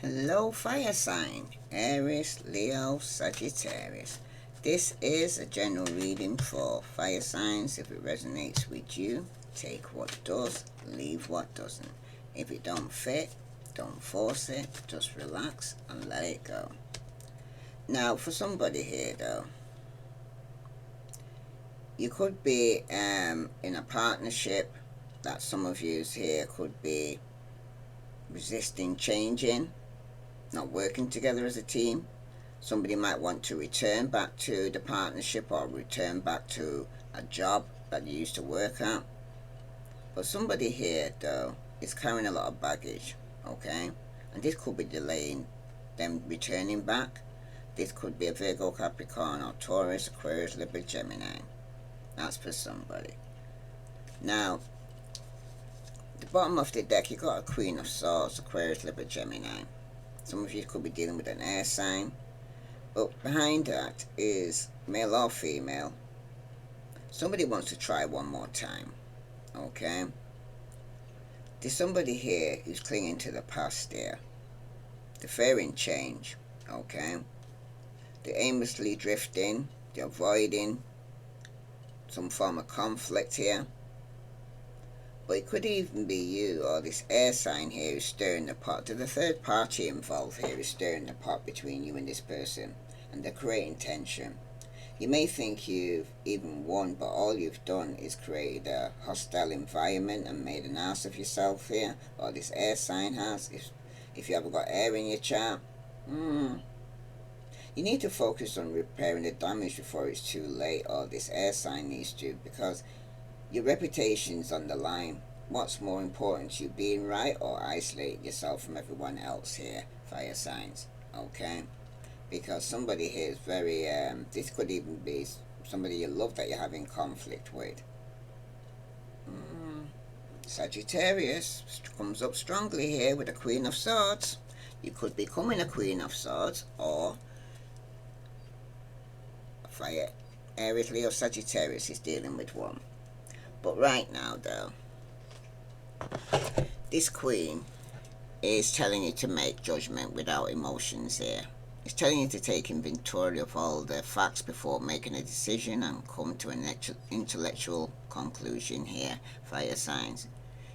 Hello, fire sign, Aries, Leo, Sagittarius. This is a general reading for fire signs. If it resonates with you, take what does, leave what doesn't. If it don't fit, don't force it, just relax and let it go. Now, for somebody here though, you could be in a partnership that some of you here could be resisting changing, not working together as a team. Somebody might want to return back to the partnership or return back to a job that you used to work at. But somebody here, though, is carrying a lot of baggage, okay? And this could be delaying them returning back. This could be a Virgo, Capricorn, or Taurus, Aquarius, Libra, Gemini. That's for somebody. Now, the bottom of the deck, you got a Queen of Swords, Aquarius, Libra, Gemini. Some of you could be dealing with an air sign. But behind that is male or female. Somebody wants to try one more time. Okay? There's somebody here who's clinging to the past there. They're fearing change. Okay? They're aimlessly drifting. They're avoiding some form of conflict here. But it could even be you or this air sign here who's stirring the pot. There's a third party involved here who's stirring the pot between you and this person. And they're creating tension. You may think you've even won, but all you've done is created a hostile environment and made an ass of yourself here. Or this air sign has. If you haven't got air in your chart. You need to focus on repairing the damage before it's too late. Or this air sign needs to. Because your reputation's on the line. What's more important to you, being right or isolating yourself from everyone else here, fire signs? Okay? Because somebody here is very, this could even be somebody you love that you're having conflict with. Sagittarius comes up strongly here with a Queen of Swords. You could be becoming a Queen of Swords or fire Aries, Leo, Sagittarius is dealing with one. But right now though, this Queen is telling you to make judgment without emotions here. It's telling you to take inventory of all the facts before making a decision and come to an intellectual conclusion here, fire signs.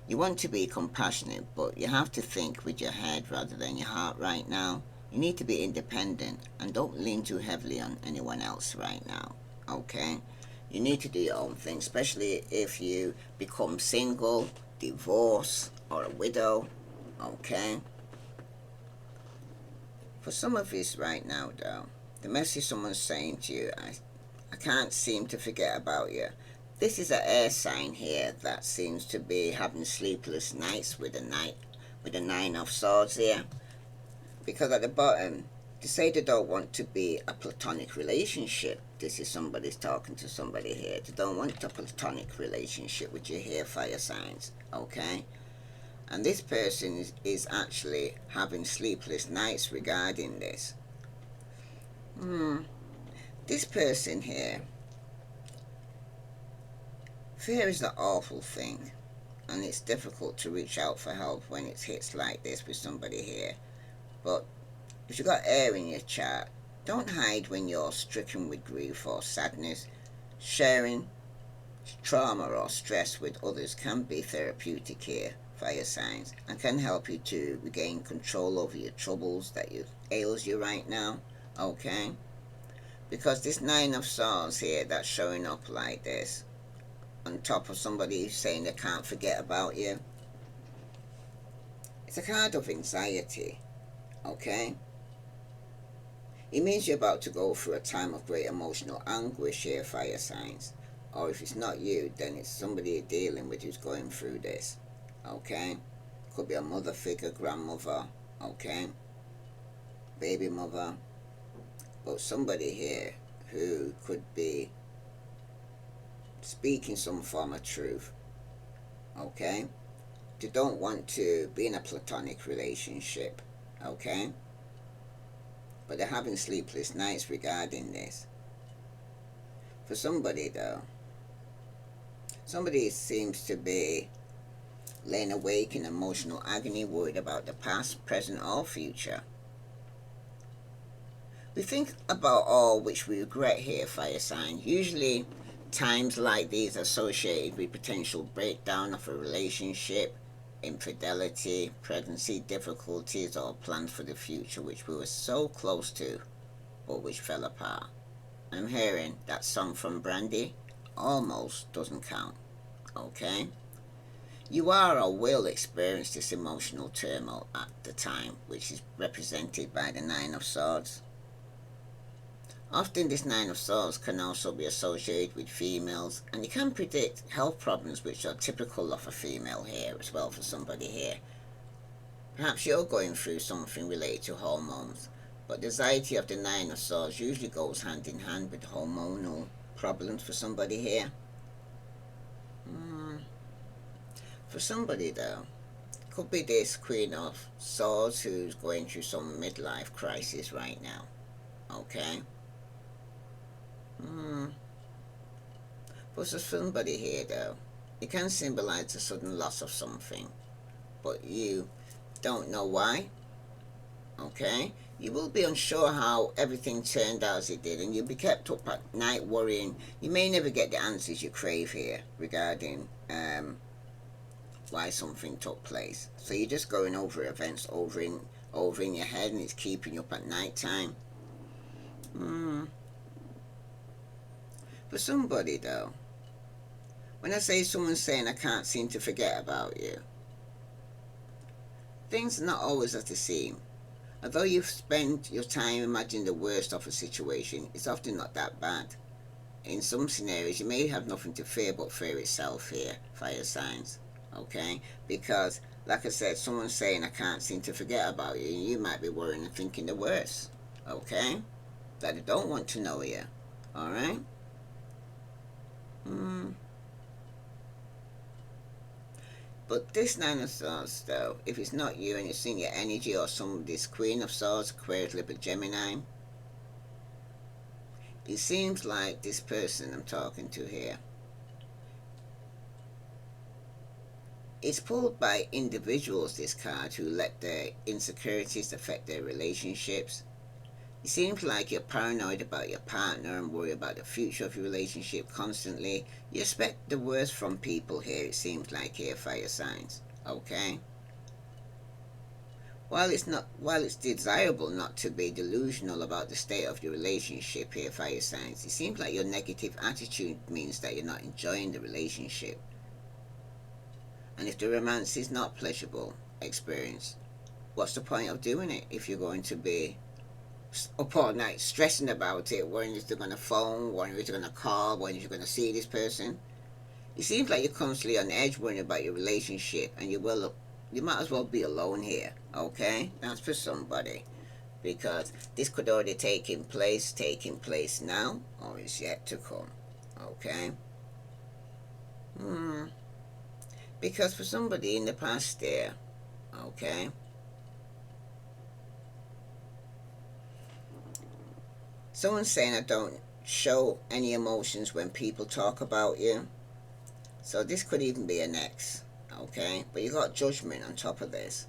You want to be compassionate, but you have to think with your head rather than your heart right now. You need to be independent and don't lean too heavily on anyone else right now, okay? You need to do your own thing, especially if you become single, divorced, or a widow, okay? For some of us right now though, the message someone's saying to you, I can't seem to forget about you. This is an air sign here that seems to be having sleepless nights with the Nine of Swords here. Because at the bottom, they say they don't want to be a platonic relationship. This is somebody's talking to somebody here. They don't want a platonic relationship with you here, fire signs, okay? And this person is actually having sleepless nights regarding this. This person here, fear is an awful thing. And it's difficult to reach out for help when it hits like this with somebody here. But if you got air in your chart, don't hide when you're stricken with grief or sadness. Sharing trauma or stress with others can be therapeutic here, fire signs, and can help you to regain control over your troubles that ails you right now, okay? Because this Nine of Swords here that's showing up like this, on top of somebody saying they can't forget about you, it's a card of anxiety, okay? It means you're about to go through a time of great emotional anguish here, fire signs. Or if it's not you, then it's somebody you're dealing with who's going through this. Okay? Could be a mother figure, grandmother, okay? Baby mother. But somebody here who could be speaking some form of truth. Okay? They don't want to be in a platonic relationship. Okay? But they're having sleepless nights regarding this. For somebody though, somebody seems to be laying awake in emotional agony, worried about the past, present, or future. We think about all which we regret here, fire sign. Usually, times like these are associated with potential breakdown of a relationship, infidelity, pregnancy difficulties, or plans for the future which we were so close to, but which fell apart. I'm hearing that song from Brandy almost doesn't count. Okay? You are or will experience this emotional turmoil at the time, which is represented by the Nine of Swords. Often this Nine of Swords can also be associated with females, and it can predict health problems which are typical of a female here as well for somebody here. Perhaps you're going through something related to hormones, but the anxiety of the Nine of Swords usually goes hand in hand with hormonal problems for somebody here. For somebody though, could be this Queen of Swords who's going through some midlife crisis right now. Okay? For somebody here though, it can symbolize a sudden loss of something, but you don't know why. Okay? You will be unsure how everything turned out as it did, and you'll be kept up at night worrying. You may never get the answers you crave here regarding why something took place. So you're just going over events over in your head, and it's keeping you up at night time. For somebody though, when I say someone's saying I can't seem to forget about you, things are not always as they seem. Although you've spent your time imagining the worst of a situation, it's often not that bad. In some scenarios, you may have nothing to fear but fear itself here, fire signs. Okay? Because, like I said, someone's saying I can't seem to forget about you, and you might be worrying and thinking the worst. Okay? That they don't want to know you. Alright? But this Nine of Swords, though, if it's not you and it's in your energy or this Queen of Swords, Aquarius, Libra, Gemini, it seems like this person I'm talking to here is pulled by individuals, this card, who let their insecurities affect their relationships. It seems like you're paranoid about your partner and worry about the future of your relationship constantly. You expect the worst from people here, it seems like here, fire signs. Okay? While it's desirable not to be delusional about the state of your relationship here, fire signs, it seems like your negative attitude means that you're not enjoying the relationship. And if the romance is not pleasurable experience, what's the point of doing it if you're going to be up all night stressing about it, worrying if they're going to phone, worrying if they're going to call, worrying if you're going to see this person? It seems like you're constantly on edge worrying about your relationship, and you might as well be alone here. Okay? That's for somebody, because this could already taking place now, or is yet to come. Okay? Because for somebody in the past there, okay, someone's saying I don't show any emotions when people talk about you. So this could even be an ex, okay? But you got Judgment on top of this.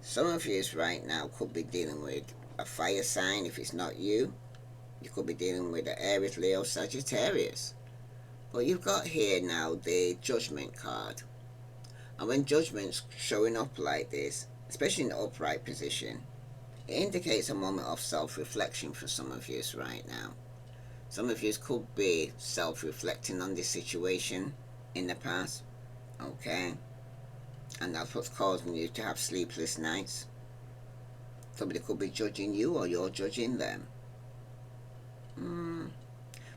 Some of you right now could be dealing with a fire sign. If it's not you, you could be dealing with an Aries, Leo, Sagittarius. But you've got here now the Judgment card. And when Judgment's showing up like this, especially in the upright position, it indicates a moment of self-reflection for some of you right now. Some of you could be self-reflecting on this situation in the past, okay? And that's what's causing you to have sleepless nights. Somebody could be judging you or you're judging them.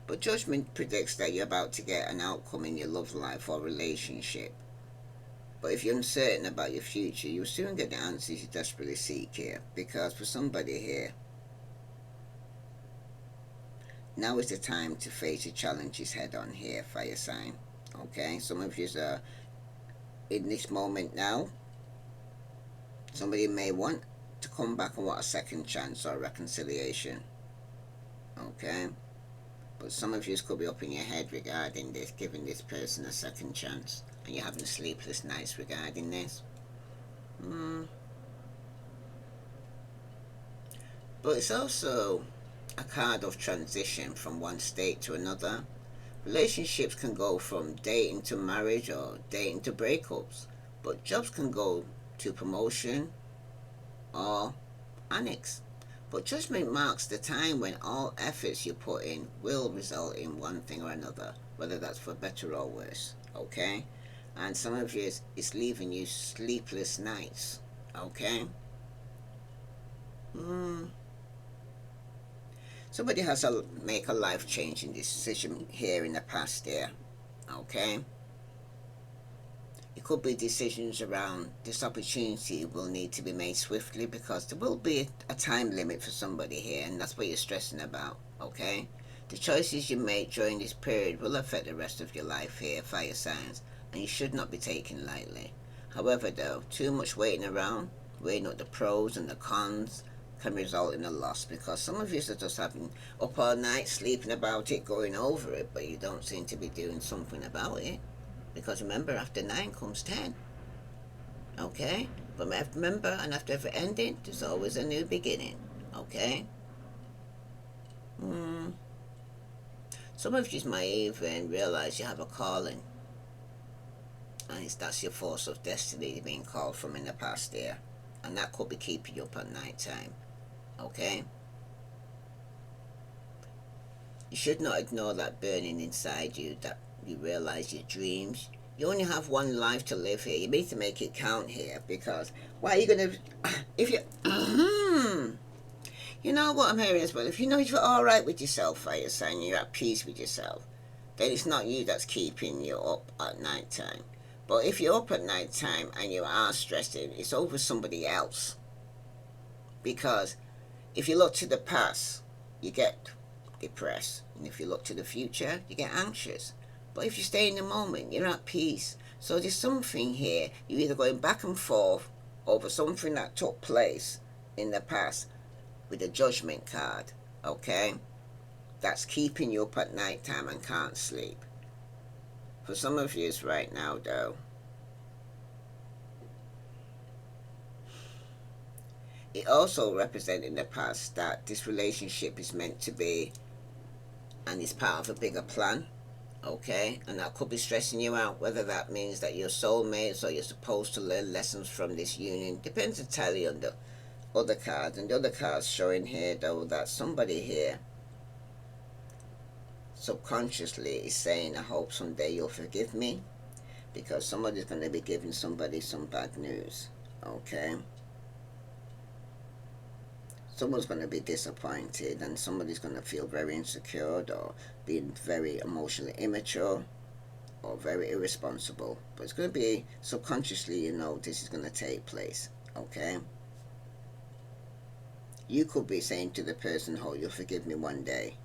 But Judgment predicts that you're about to get an outcome in your love life or relationship. But if you're uncertain about your future, you'll soon get the answers you desperately seek here. Because for somebody here, now is the time to face your challenges head on here, fire sign. Okay, some of you are in this moment now. Somebody may want to come back and want a second chance or reconciliation. Okay, but some of you could be up in your head regarding this, giving this person a second chance. and you're having sleepless nights regarding this. But it's also a card of transition from one state to another. Relationships can go from dating to marriage or dating to breakups, but jobs can go to promotion or annex. But judgment marks the time when all efforts you put in will result in one thing or another, whether that's for better or worse. Okay? And some of you, it's leaving you sleepless nights. Okay? Somebody has to make a life-changing decision here in the past year. Okay? It could be decisions around this opportunity will need to be made swiftly because there will be a time limit for somebody here, and that's what you're stressing about. Okay? The choices you make during this period will affect the rest of your life here, fire signs, and you should not be taken lightly. However, though, too much waiting around, weighing up the pros and the cons, can result in a loss because some of you are just having up all night sleeping about it, going over it, but you don't seem to be doing something about it. Because remember, after 9 comes 10. Okay? But remember, and after every ending, there's always a new beginning. Okay? Some of you might even realize you have a calling. And that's your force of destiny being called from in the past year. And that could be keeping you up at night time. Okay? You should not ignore that burning inside you, that you realize your dreams. You only have one life to live here. You need to make it count here because why are you going to... If you... You know what I'm hearing as well? If you know you're alright with yourself, fire sign, you're at peace with yourself, then it's not you that's keeping you up at night time. But if you're up at night time and you are stressed, it's over somebody else. Because if you look to the past, you get depressed. And if you look to the future, you get anxious. But if you stay in the moment, you're at peace. So there's something here. You're either going back and forth over something that took place in the past with a judgment card. Okay? That's keeping you up at night time and can't sleep. For some of you right now, though, it also represents in the past that this relationship is meant to be and is part of a bigger plan. Okay? And that could be stressing you out, whether that means that you're soulmates or you're supposed to learn lessons from this union. Depends entirely on the other cards. And the other cards showing here, though, that somebody here subconsciously is saying, I hope someday you'll forgive me, because somebody's going to be giving somebody some bad news. Okay? Someone's going to be disappointed and somebody's going to feel very insecure or being very emotionally immature or very irresponsible. But it's going to be subconsciously, you know, this is going to take place. Okay? You could be saying to the person, oh, you'll forgive me one day.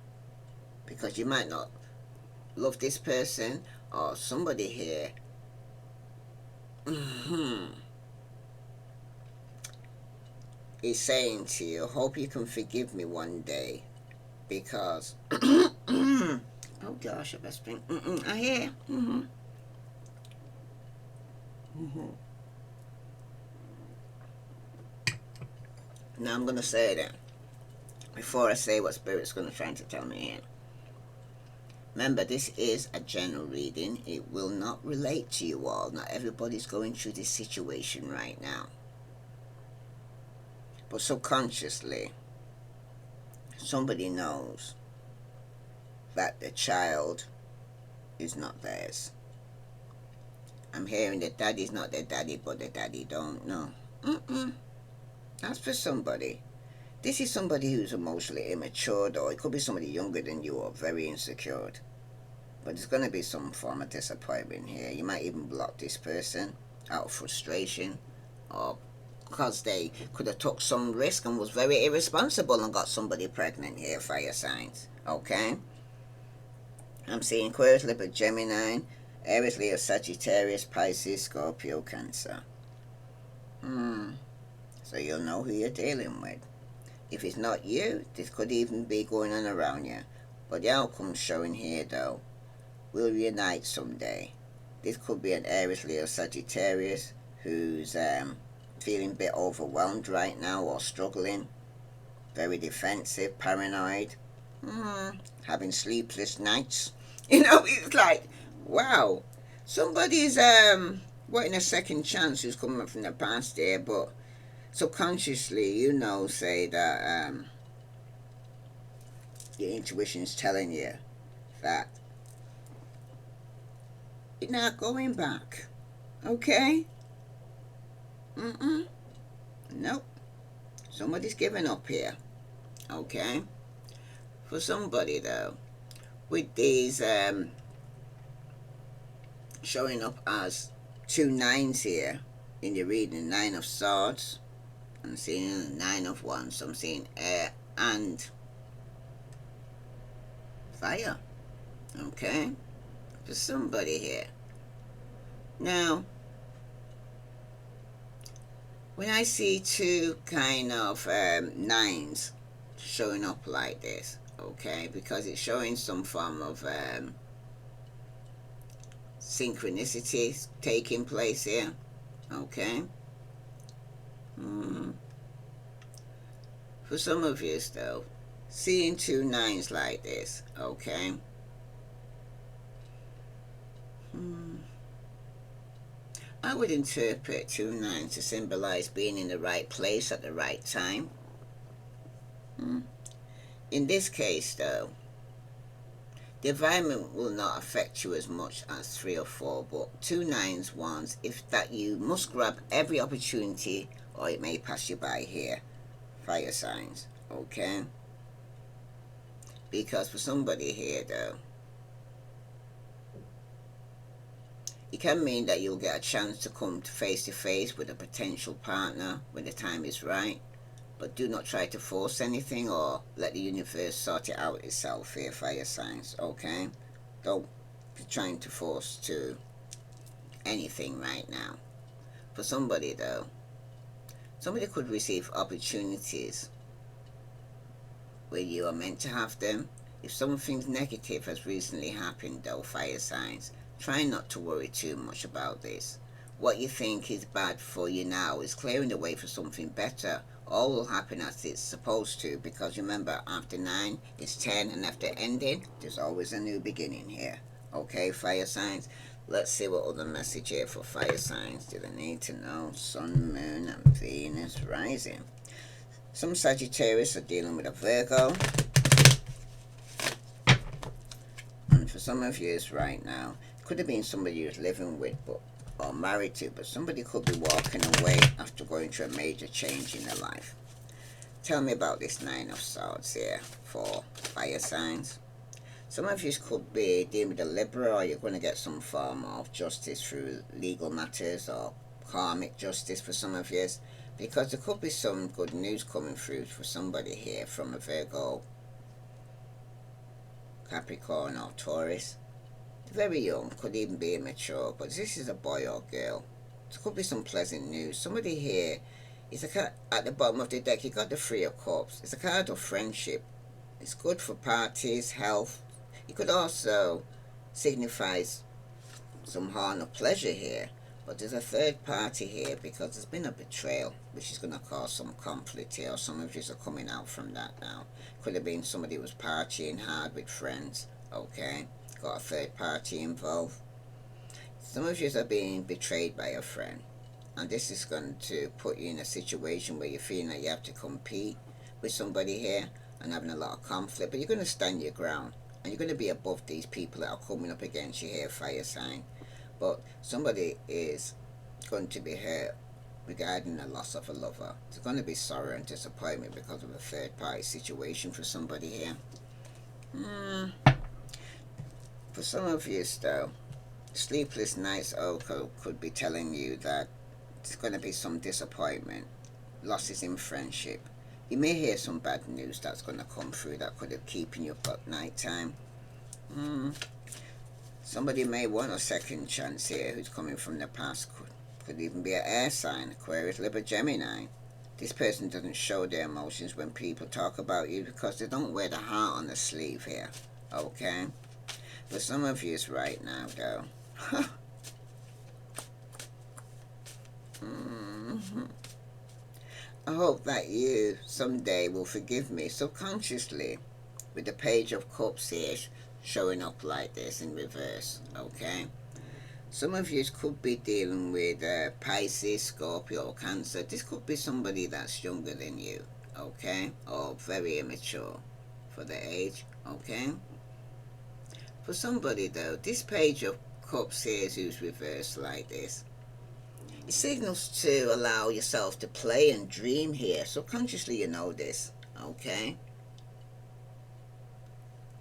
Because you might not love this person or somebody here. Is saying to you, hope you can forgive me one day. Because, oh gosh, I best bring, I hear. Now I'm going to say that before I say what Spirit's going to try to tell me here. Remember, this is a general reading. It will not relate to you all. Not everybody's going through this situation right now. But subconsciously, somebody knows that the child is not theirs. I'm hearing that daddy's not their daddy, but the daddy don't know. That's for somebody. This is somebody who's emotionally immature, or it could be somebody younger than you or very insecure. But there's going to be some form of disappointment here. You might even block this person out of frustration or because they could have took some risk and was very irresponsible and got somebody pregnant here, fire signs. Okay? I'm seeing Aquarius, Libra, Gemini, Aries, Leo, Sagittarius, Pisces, Scorpio, Cancer. So you'll know who you're dealing with. If it's not you, this could even be going on around you. But the outcome's showing here, though, will reunite someday. This could be an Aries, Leo, Sagittarius who's feeling a bit overwhelmed right now or struggling. Very defensive, paranoid, having sleepless nights. It's like, wow, somebody's wanting a second chance who's coming up from the past here, but subconsciously, say that your intuition's telling you that you're not going back. Okay? Nope. Somebody's giving up here. Okay? For somebody, though, with these showing up as 2 9s here in your reading, 9 of Swords. I'm seeing 9 of Wands. So I'm seeing air and fire. Okay? For somebody here. Now, when I see 2 kind of 9s showing up like this, okay, because it's showing some form of synchronicity taking place here, okay. For some of you, though, seeing 2 9s like this, okay, I would interpret 2 9s to symbolize being in the right place at the right time. In this case, though, the environment will not affect you as much as 3 or 4, but 2 9s ones, if that you must grab every opportunity or it may pass you by here. Fire signs, okay? Because for somebody here, though, it can mean that you'll get a chance to come face to face with a potential partner when the time is right. But do not try to force anything or let the universe sort it out itself here, fire signs, okay? Don't be trying to force to anything right now. For somebody, though, somebody could receive opportunities where you are meant to have them. If something negative has recently happened, though, fire signs, try not to worry too much about this. What you think is bad for you now is clearing the way for something better. All will happen as it's supposed to, because remember, after 9 is 10, and after ending, there's always a new beginning here. Okay, fire signs? Let's see what other message here for fire signs do they need to know. Sun, Moon, and Venus rising. Some Sagittarius are dealing with a Virgo. And for some of you right now, it could have been somebody you're living with, or married to, but somebody could be walking away after going through a major change in their life. Tell me about this 9 of Swords here for fire signs. Some of you could be dealing with a Libra, or you're going to get some form of justice through legal matters or karmic justice for some of you, because there could be some good news coming through for somebody here from a Virgo, Capricorn, or Taurus. Very young, could even be immature, but this is a boy or girl. There could be some pleasant news. Somebody here is at the bottom of the deck. You got the 3 of Cups. It's a card of friendship. It's good for parties, health. It could also signify some harm or pleasure here, but there's a third party here because there's been a betrayal, which is going to cause some conflict here, or some of you are coming out from that now. Could have been somebody who was partying hard with friends, okay? Got a third party involved. Some of you are being betrayed by a friend, and this is going to put you in a situation where you're feeling that you have to compete with somebody here and having a lot of conflict, but you're going to stand your ground and you're going to be above these people that are coming up against you here, fire sign. But somebody is going to be hurt regarding the loss of a lover. There's going to be sorrow and disappointment because of a third party situation for somebody here. For some of you, though, sleepless nights could be telling you that there's going to be some disappointment, losses in friendship. You may hear some bad news that's going to come through that could have keeping you up at night time. Somebody may want a second chance here who's coming from the past. Could even be an air sign, Aquarius, Libra, Gemini. This person doesn't show their emotions when people talk about you because they don't wear the heart on the sleeve here. Okay? For some of you right now, though, Mhm. I hope that you someday will forgive me subconsciously with the Page of Cups here showing up like this in reverse, okay? Some of you could be dealing with Pisces, Scorpio, or Cancer. This could be somebody that's younger than you, okay? Or very immature for the age, okay? For somebody though, this Page of Cups here who's reversed like this, it signals to allow yourself to play and dream here. Subconsciously you know this, okay?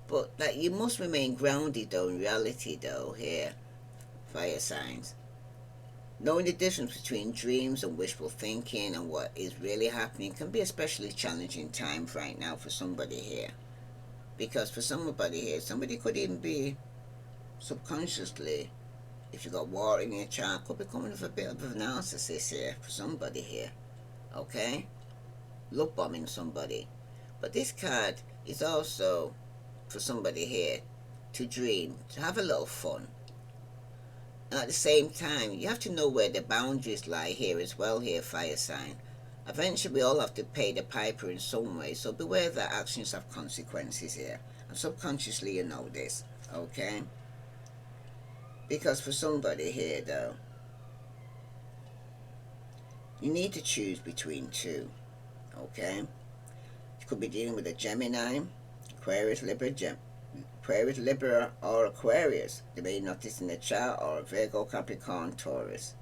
But that you must remain grounded though in reality though here, fire signs. Knowing the difference between dreams and wishful thinking and what is really happening can be especially challenging time right now for somebody here. Because for somebody here, somebody could even be subconsciously, if you got water in your chart, could be coming with a bit of a narcissist here for somebody here. Okay? Love bombing somebody. But this card is also for somebody here to dream, to have a little fun. And at the same time, you have to know where the boundaries lie here as well here, fire sign. Eventually we all have to pay the piper in some way, so beware that actions have consequences here. And subconsciously you know this, okay? Because for somebody here though, you need to choose between two, okay? You could be dealing with a Gemini, Aquarius, Libra, or Aquarius. You may notice in the chart, or Virgo, Capricorn, Taurus.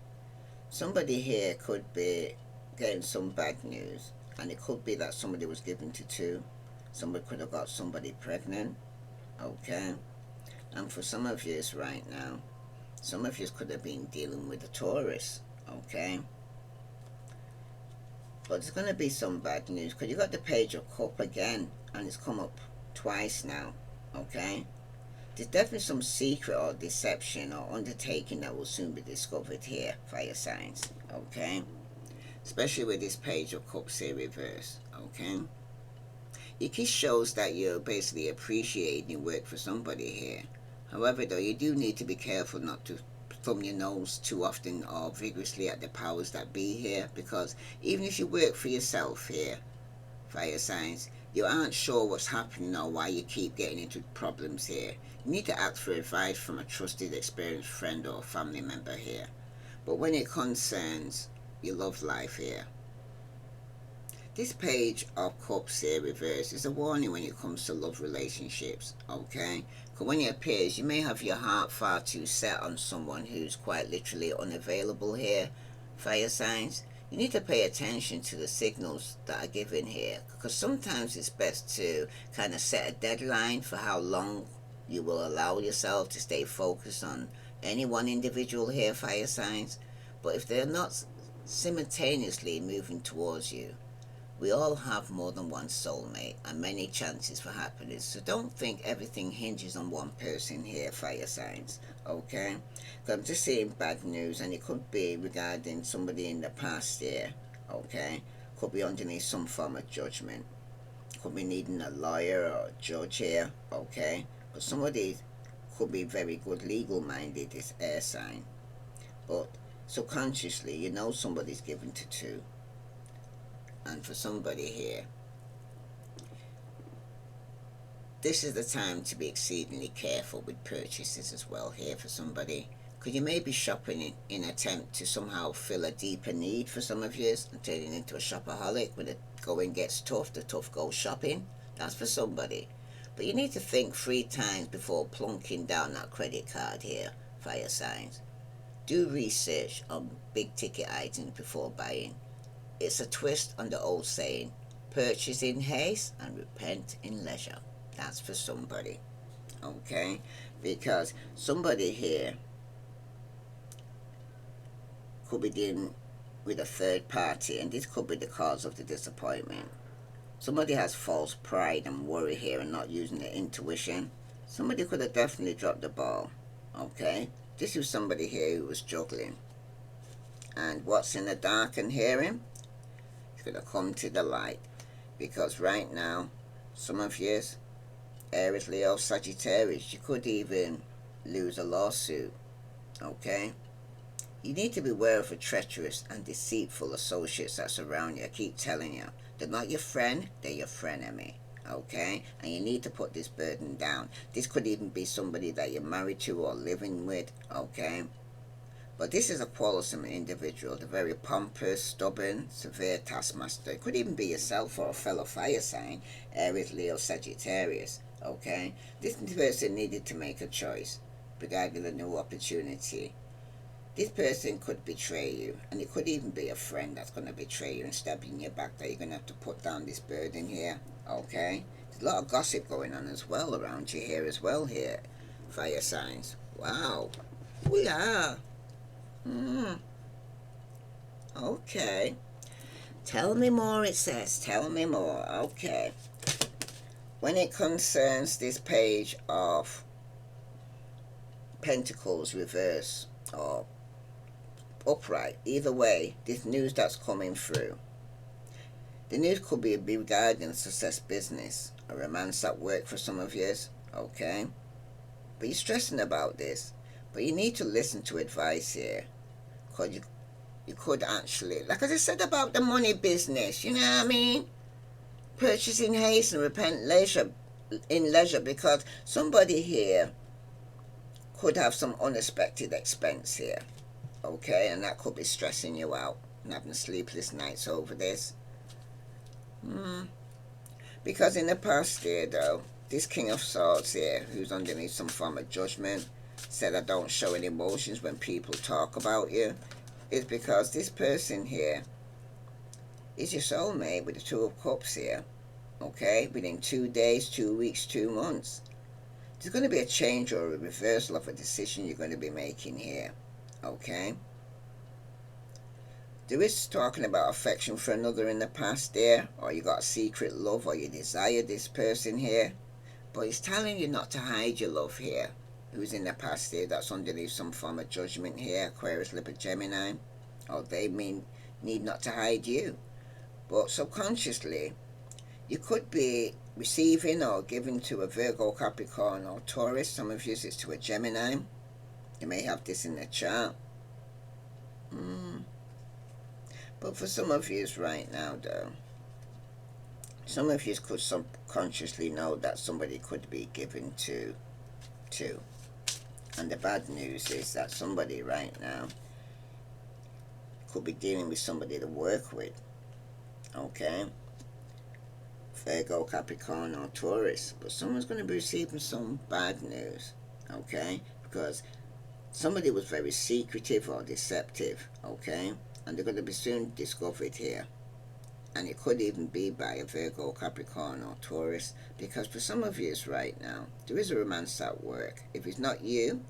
Somebody here could be getting some bad news, and it could be that somebody was given to two. Somebody could have got somebody pregnant, okay? And for some of you right now, some of you could have been dealing with a Taurus, okay? But there's going to be some bad news because you got the Page of Cup again, and it's come up twice now, okay? There's definitely some secret or deception or undertaking that will soon be discovered here, fire signs, okay? Especially with this Page of Cups here reverse, okay? It just shows that you're basically appreciating your work for somebody here. However, though, you do need to be careful not to thumb your nose too often or vigorously at the powers that be here, because even if you work for yourself here, fire signs, you aren't sure what's happening or why you keep getting into problems here. You need to ask for advice from a trusted, experienced friend or family member here. But when it concerns your love life here, this Page of Cups here reverse is a warning when it comes to love relationships, okay? Because when it appears, you may have your heart far too set on someone who's quite literally unavailable here, fire signs. You need to pay attention to the signals that are given here, because sometimes it's best to kind of set a deadline for how long you will allow yourself to stay focused on any one individual here, fire signs. But if they're not simultaneously moving towards you, we all have more than one soulmate and many chances for happiness, so don't think everything hinges on one person here, fire signs, okay? Because I'm just seeing bad news, and it could be regarding somebody in the past here, okay? Could be underneath some form of judgment. Could be needing a lawyer or a judge here, okay? But somebody could be very good legal minded, this air sign. But subconsciously, you know somebody's given to two. And for somebody here, this is the time to be exceedingly careful with purchases as well here for somebody. Because you may be shopping in an attempt to somehow fill a deeper need for some of you and turning into a shopaholic. When the going gets tough, the tough go shopping. That's for somebody. But you need to think 3 times before plunking down that credit card here, fire signs. Do research on big ticket items before buying. It's a twist on the old saying, purchase in haste and repent in leisure. That's for somebody, okay? Because somebody here could be dealing with a third party, and this could be the cause of the disappointment. Somebody has false pride and worry here and not using their intuition. Somebody could have definitely dropped the ball, okay? This is somebody here who was juggling. And what's in the dark and hearing? Going to come to the light, because right now some of you, Aries, Leo, Sagittarius, you could even lose a lawsuit, okay? You need to be aware of the treacherous and deceitful associates that surround you. I keep telling you, they're not your friend, they're your frenemy. Okay? And you need to put this burden down. This could even be somebody that you're married to or living with. Okay? But this is a quarrelsome individual, the very pompous, stubborn, severe taskmaster. It could even be yourself or a fellow fire sign, Aries, Leo, Sagittarius. Okay? This person needed to make a choice regarding a new opportunity. This person could betray you, and it could even be a friend that's going to betray you and stab you in your back that you're going to have to put down this burden here. Okay? There's a lot of gossip going on as well around you here as well here, fire signs. Wow. We are. Okay. Tell me more, it says. Tell me more. Okay. When it concerns this page of Pentacles reverse or upright, either way, this news that's coming through. The news could be regarding a success business, a romance at work for some of you. Okay. But you're stressing about this. But you need to listen to advice here. Because you could actually, like I just said about the money business, you know what I mean? Purchase in haste and repent in leisure, because somebody here could have some unexpected expense here. Okay, and that could be stressing you out and having sleepless nights over this. Because in the past year though, this King of Swords here, who's underneath some form of judgment, said I don't show any emotions when people talk about you, is because this person here is your soulmate with the Two of Cups here. Okay, within 2 days, 2 weeks, 2 months, there's going to be a change or a reversal of a decision you're going to be making here. Okay, there is talking about affection for another in the past there, or you got a secret love, or you desire this person here, but it's telling you not to hide your love here. Who's in the past here that's underneath some form of judgment here, Aquarius, Libra, Gemini, or they need not to hide you. But subconsciously, you could be receiving or giving to a Virgo, Capricorn, or Taurus. Some of you it's to a Gemini. You may have this in the chart. But for some of you right now though, some of you could subconsciously know that somebody could be given to. And the bad news is that somebody right now could be dealing with somebody to work with. Okay? Virgo, Capricorn, or Taurus. But someone's going to be receiving some bad news. Okay? Because somebody was very secretive or deceptive. Okay? And they're going to be soon discovered here. And it could even be by a Virgo, Capricorn, or Taurus, because for some of you right now, there is a romance at work. If it's not you,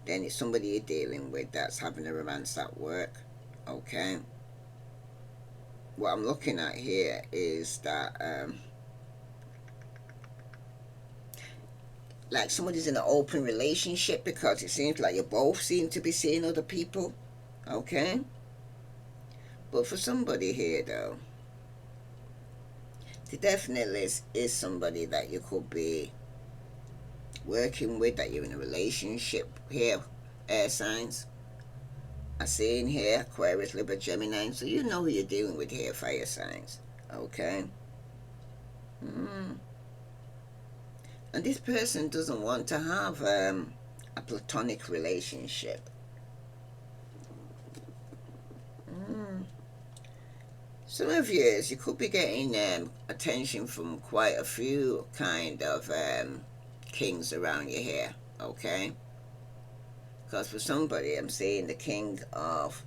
then it's somebody you're dealing with that's having a romance at work. Okay? What I'm looking at here is that, like somebody's in an open relationship, because it seems like you both seem to be seeing other people. Okay? But for somebody here, though, there definitely is somebody that you could be working with, that you're in a relationship here, air signs. I see in here Aquarius, Libra, Gemini, so you know who you're dealing with here, fire signs. Okay? And this person doesn't want to have a platonic relationship. Some of you could be getting attention from quite a few kind of kings around you here, okay? Because for somebody, I'm seeing the King of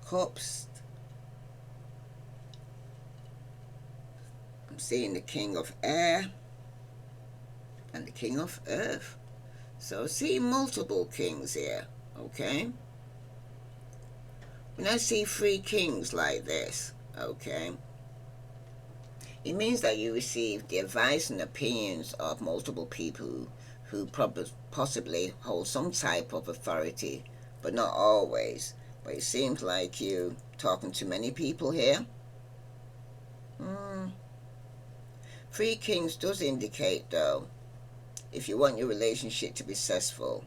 Cups. I'm seeing the King of Air and the King of Earth. So see multiple kings here, okay? When I see 3 kings like this, okay, it means that you receive the advice and opinions of multiple people who possibly hold some type of authority, but not always. But it seems like you talking to many people here. 3 kings does indicate, though, if you want your relationship to be successful,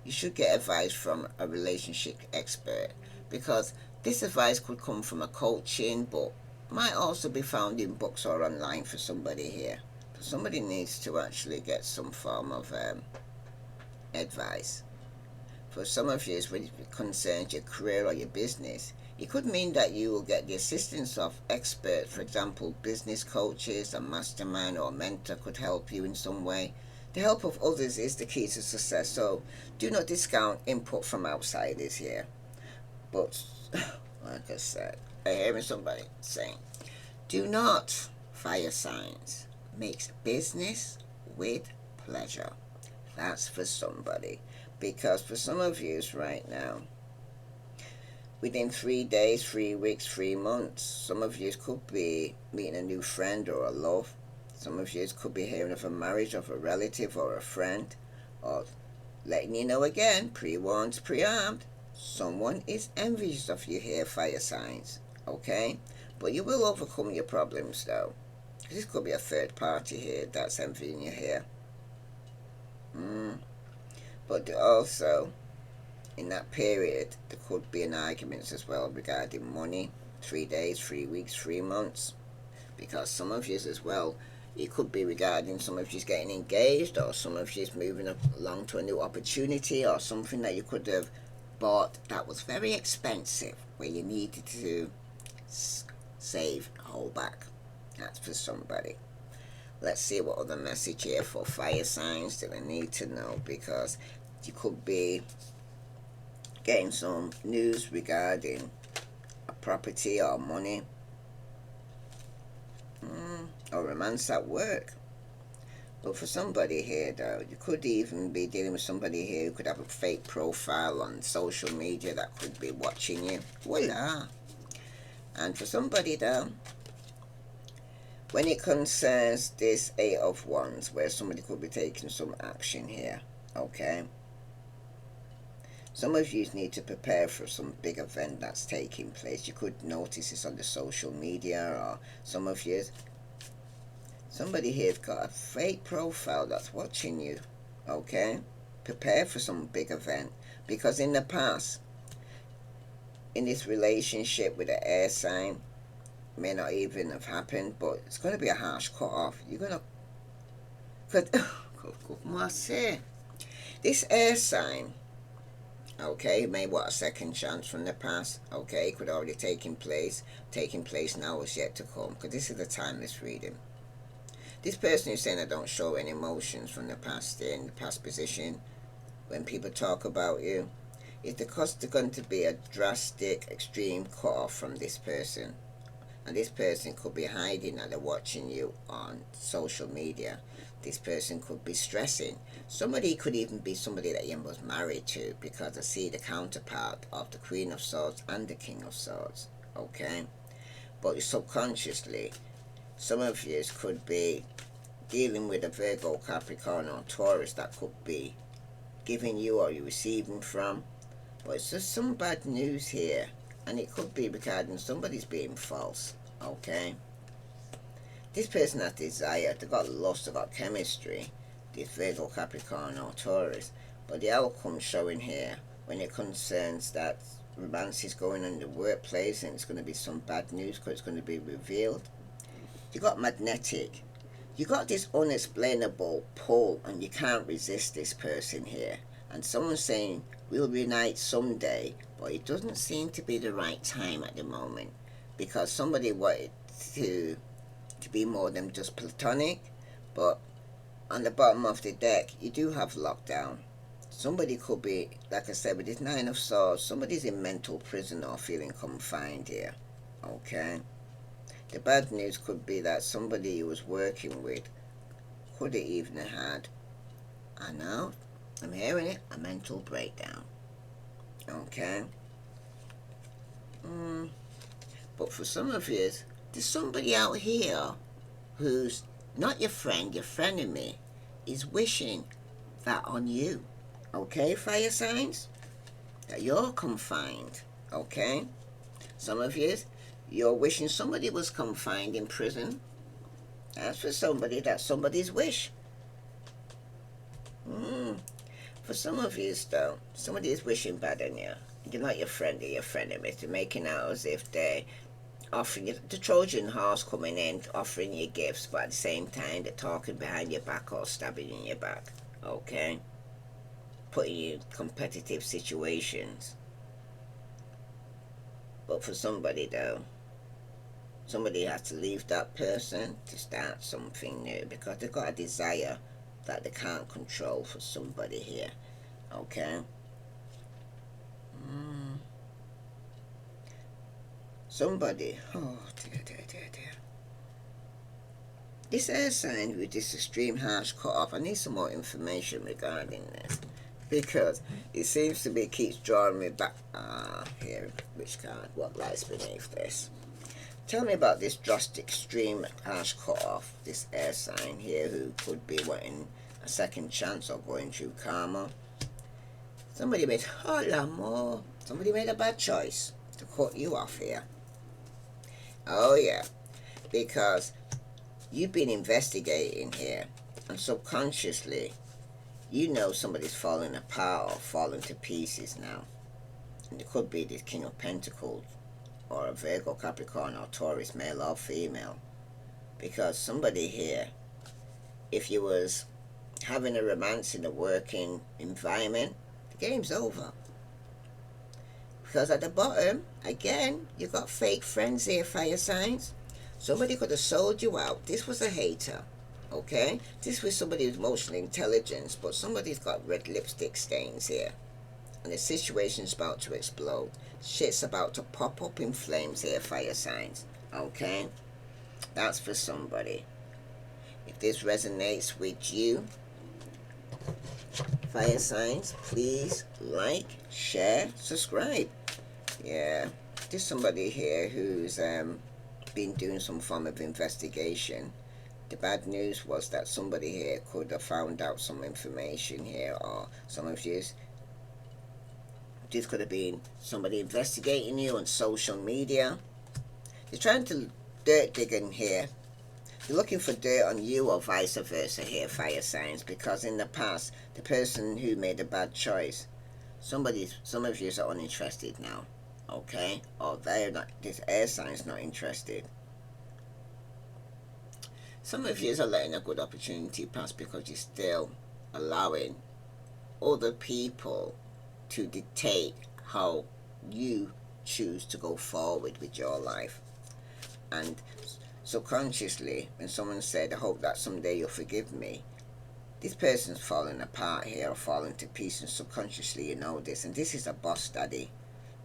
you should get advice from a relationship expert, because this advice could come from a coaching, but might also be found in books or online for somebody here. But somebody needs to actually get some form of advice. For some of you, when it concerns your career or your business, it could mean that you will get the assistance of experts. For example, business coaches, a mastermind or a mentor could help you in some way. The help of others is the key to success, so do not discount input from outsiders here. But, like I said, I hear somebody saying, do not fire signs. Makes business with pleasure. That's for somebody. Because for some of you right now, within 3 days, 3 weeks, 3 months, some of you could be meeting a new friend or a love. Some of you could be hearing of a marriage of a relative or a friend, or letting you know again, pre-warned, pre-armed, someone is envious of you here, fire signs, okay? But you will overcome your problems though. This could be a third party here that's envying you here. But also, in that period, there could be an argument as well regarding money. 3 days, 3 weeks, 3 months. Because some of you as well, it could be regarding some of you getting engaged, or some of you moving along to a new opportunity, or something that you could have bought that was very expensive, where you needed to save and hold back. That's for somebody. Let's see what other message here for fire signs that I need to know, because you could be getting some news regarding a property or money, or romance at work. But for somebody here though, you could even be dealing with somebody here who could have a fake profile on social media that could be watching you. Voila! And for somebody though, when it concerns this 8 of Wands, where somebody could be taking some action here, okay? Some of you need to prepare for some big event that's taking place. You could notice this on the social media, or some of you, somebody here's got a fake profile that's watching you, okay? Prepare for some big event, because in the past, in this relationship with the air sign, may not even have happened, but it's going to be a harsh cut off. You're going to, this air sign, okay, may want a second chance from the past, okay, it could already taking place now, is yet to come, because this is a timeless reading. This person is saying I don't show any emotions from the past, in the past position, when people talk about you, it's because there's going to be a drastic, extreme cut off from this person. And this person could be hiding and they're watching you on social media. This person could be stressing. Somebody could even be somebody that you was married to, because I see the counterpart of the Queen of Swords and the King of Swords, okay? But subconsciously, some of you could be dealing with a Virgo, Capricorn or Taurus that could be giving you or you receiving from. But it's just some bad news here. And it could be regarding somebody's being false, okay? This person has desire, they've got lust, they've got chemistry, this Virgo, Capricorn or Taurus. But the outcome showing here, when it concerns that romance is going on in the workplace, and it's going to be some bad news because it's going to be revealed. You got magnetic. You got this unexplainable pull, and you can't resist this person here. And someone's saying, we'll reunite someday, but it doesn't seem to be the right time at the moment, because somebody wanted to be more than just platonic. But on the bottom of the deck, you do have lockdown. Somebody could be, like I said, with this 9 of Swords, somebody's in mental prison or feeling confined here, okay? The bad news could be that somebody you was working with could have even had, I know, I'm hearing it, a mental breakdown, okay? But for some of you, there's somebody out here who's not your friend, your frenemy, is wishing that on you, okay, fire signs? That you're confined, okay? Some of you, you're wishing somebody was confined in prison. That's for somebody, that's somebody's wish. For some of you, though, somebody is wishing bad on you. You're not your friend or your frenemy. They're making out as if they offering you the Trojan horse coming in, offering you gifts, but at the same time they're talking behind your back or stabbing in your back. Okay? Putting you in competitive situations. But for somebody though, somebody has to leave that person to start something new because they've got a desire that they can't control for somebody here. Okay? Somebody, oh dear, dear, dear, dear. This air sign with this extreme harsh cut off, I need some more information regarding this. Because it seems to be keeps drawing me back. Here, which card? What lies beneath this? Tell me about this drastic, extreme, harsh cut off. This air sign here who could be wanting a second chance or going through karma. Somebody made, oh l'amour, somebody made a bad choice to cut you off here. Oh yeah, because you've been investigating here, and subconsciously, you know somebody's falling apart or falling to pieces now. And it could be this King of Pentacles, or a Virgo, Capricorn, or Taurus, male or female. Because somebody here, if you was having a romance in a working environment, the game's over. Because at the bottom, again, you got fake friends here, fire signs. Somebody could have sold you out. This was a hater, okay? This was somebody with emotional intelligence, but somebody's got red lipstick stains here. And the situation's about to explode. Shit's about to pop up in flames here, fire signs, okay? That's for somebody. If this resonates with you, fire signs, please like, share, subscribe. Yeah, there's somebody here who's been doing some form of investigation. The bad news was that somebody here could have found out some information here, or some of you, this could have been somebody investigating you on social media. They're trying to dirt dig in here. They're looking for dirt on you or vice versa here, fire signs, because in the past, the person who made a bad choice, some of you are uninterested now, okay? Or they're not, this air sign's not interested. Some of you are letting a good opportunity pass because you're still allowing other people to dictate how you choose to go forward with your life. And subconsciously, when someone said, I hope that someday you'll forgive me, this person's falling apart here or falling to pieces. Subconsciously, you know this. And this is a boss daddy.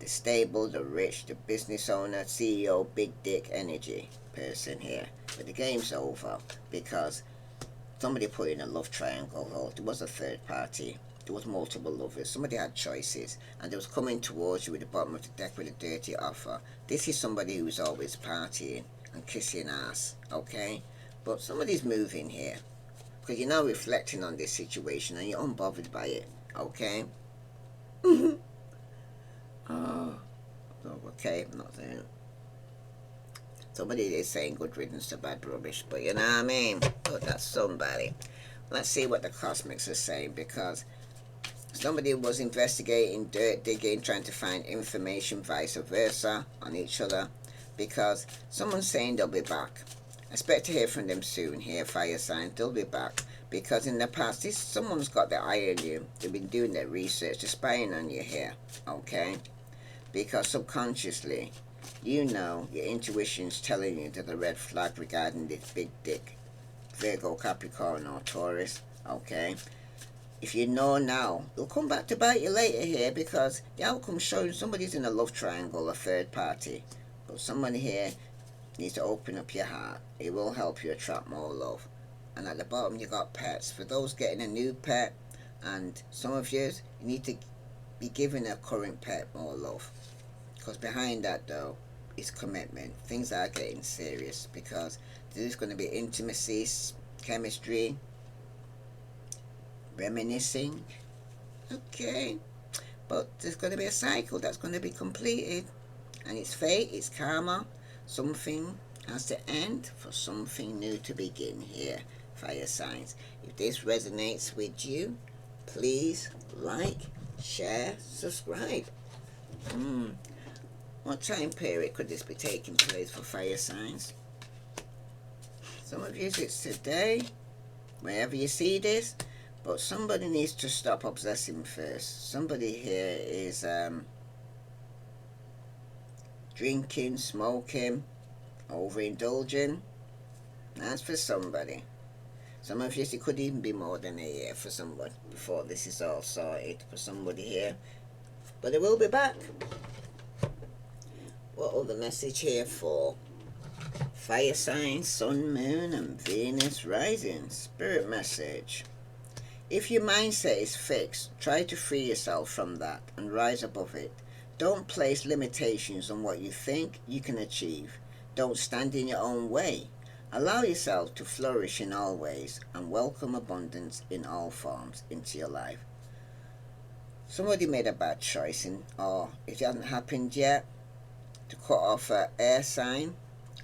The stable, the rich, the business owner, CEO, big dick energy person here. But the game's over because somebody put in a love triangle. Oh, there was a third party. There was multiple lovers. Somebody had choices. And they was coming towards you with the bottom of the deck with a dirty offer. This is somebody who's always partying and kissing ass, okay? But somebody's moving here because you're now reflecting on this situation and you're unbothered by it, okay? Oh, okay, I'm not there. Somebody is saying good riddance to bad rubbish, but you know what I mean? But that's somebody. Let's see what the cosmics are saying, because somebody was investigating, dirt digging, trying to find information, vice versa, on each other, because someone's saying they'll be back. I expect to hear from them soon here, fire signs. They'll be back, because in the past, someone's got their eye on you. They've been doing their research, they're spying on you here, okay? Because subconsciously, you know your intuition's telling you there's a red flag regarding this big dick Virgo, Capricorn, or Taurus, okay? If you know now, it'll come back to bite you later here, because the outcome's showing somebody's in a love triangle, a third party. But someone here needs to open up your heart. It will help you attract more love. And at the bottom, you got pets. For those getting a new pet, and some of you need to be giving a current pet more love. Because behind that, though, is commitment. Things are getting serious, because there's going to be intimacy, chemistry, reminiscing, okay? But there's going to be a cycle that's going to be completed, and it's fate, it's karma. Something has to end for something new to begin here, fire signs. If this resonates with you, please like, share, subscribe. What time period could this be taking place for fire signs? Some of you it's today, wherever you see this, but somebody needs to stop obsessing first. Somebody here is drinking, smoking, overindulging. That's for somebody. Some of you, it could even be more than a year for someone before this is all sorted for somebody here. But it will be back. What other message here for fire signs, sun, moon, and Venus rising? Spirit message. If your mindset is fixed, try to free yourself from that and rise above it. Don't place limitations on what you think you can achieve. Don't stand in your own way. Allow yourself to flourish in all ways and welcome abundance in all forms into your life. Somebody made a bad choice, or it hasn't happened yet, to cut off an air sign,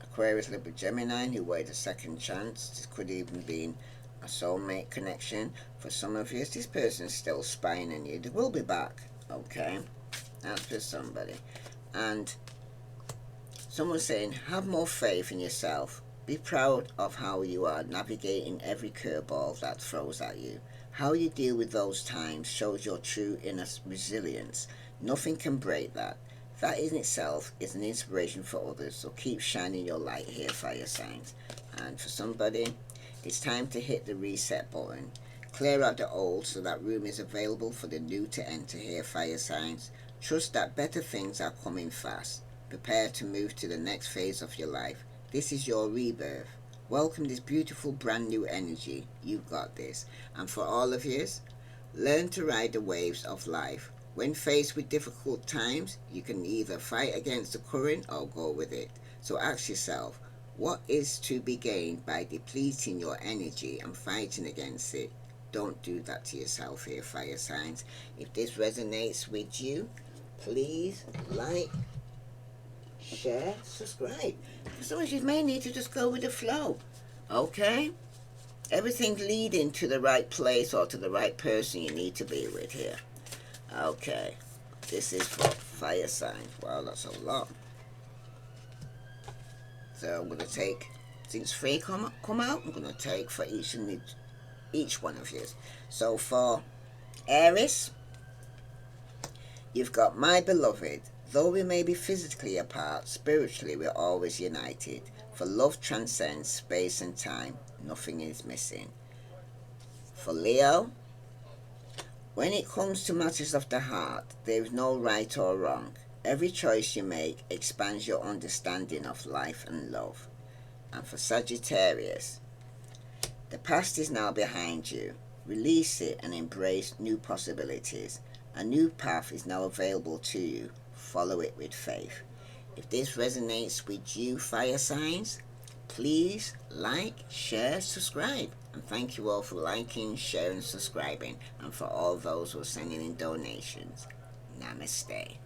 Aquarius, Libra, Gemini, who wait a second chance. This could even be a soulmate connection. For some of you, this person's still spying on you. They will be back, okay? That's for somebody. And someone's saying, have more faith in yourself. Be proud of how you are navigating every curveball that throws at you. How you deal with those times shows your true inner resilience. Nothing can break that. That in itself is an inspiration for others, so keep shining your light here, fire signs. And for somebody, it's time to hit the reset button. Clear out the old so that room is available for the new to enter here, fire signs. Trust that better things are coming fast. Prepare to move to the next phase of your life. This is your rebirth. Welcome this beautiful brand new energy. You've got this. And for all of you, learn to ride the waves of life. When faced with difficult times, you can either fight against the current or go with it. So ask yourself, what is to be gained by depleting your energy and fighting against it? Don't do that to yourself here, fire signs. If this resonates with you, please like, share, subscribe. For some of you may need to just go with the flow, okay? Everything's leading to the right place or to the right person you need to be with here. Okay, this is for fire signs. Wow, that's a lot. So I'm going to take, since 3 come out, I'm going to take for each one of you. So for Aries, you've got my beloved. Though we may be physically apart, spiritually we're always united. For love transcends space and time. Nothing is missing. For Leo, when it comes to matters of the heart, there is no right or wrong. Every choice you make expands your understanding of life and love. And for Sagittarius, the past is now behind you. Release it and embrace new possibilities. A new path is now available to you. Follow it with faith. If this resonates with you, fire signs, please like, share, subscribe. And thank you all for liking, sharing, subscribing. And for all those who are sending in donations. Namaste.